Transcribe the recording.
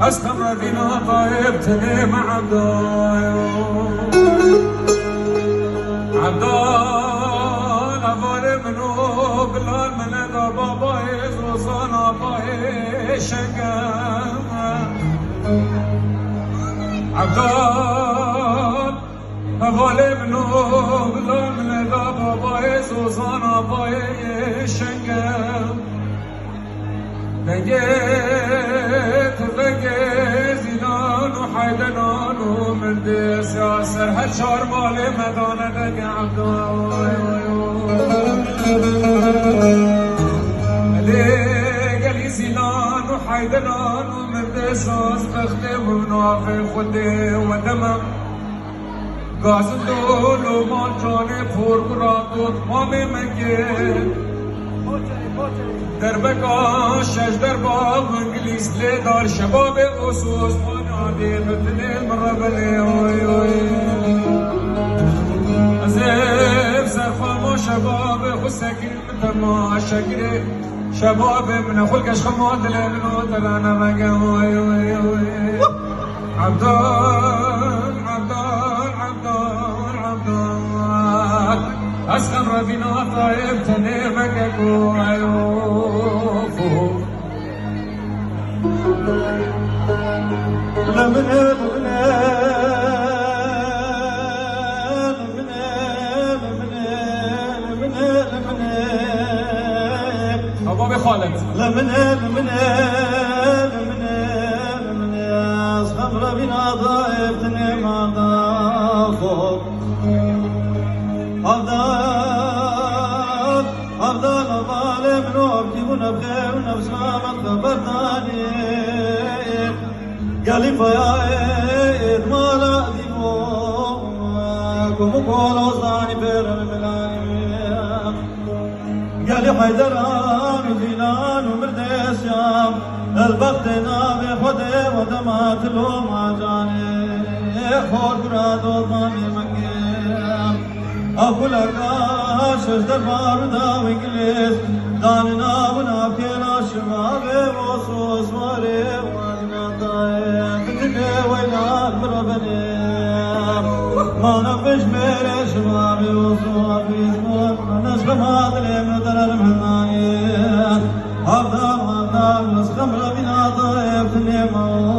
أسخم فينا طيب تنيم عبدال أفاري منو بلال من دا باباي زوزانا باي شنقام عبدال أفاري منو بلال من دا باباي زوزانا باي شنقام بقيت زينان وحيدنان ومردس يا سر هالشار مالي مدانا دقى لي زينان وحيدنان ومردس راس بختم ونافي خدي ودمم قاس الدول ومال جاني فور قراتوت مامي مجيت دربکا شش درباب انگلیس لیدار شباب اصوص بنادی بتنی مربلی اوی اوی ازیب سرفام شباب خسکین متما شکری شباب من خلقش خماد لنو دلانا مگه اوی اوی اوی عبدال عبدال عبدال عبدال أسخن ربنا طيب تنيمك وعيوفه لمن أبو خالد لمن أسخن ربنا طيب تنيمك أفضل ظالم نوبتي ونبغي ونفس ما مخبرتاني قالي فيايد ما لا ديموكم وقولوا صاني بير الملاني قالي حيدران وزينان ومرديس يام البخت نابي خدي ودمات له ما جاني خور قراد وضامي مكيم أقول أكاش دربار دا وإنجليز داننا ونافينا شبابي وصوص ماري وادنا طايب بتبي وينات مربني ما نفش ميري شبابي وصوابي نسخ مادلي من درر مهناني أفضل نسخ مربنا طايب تنيمو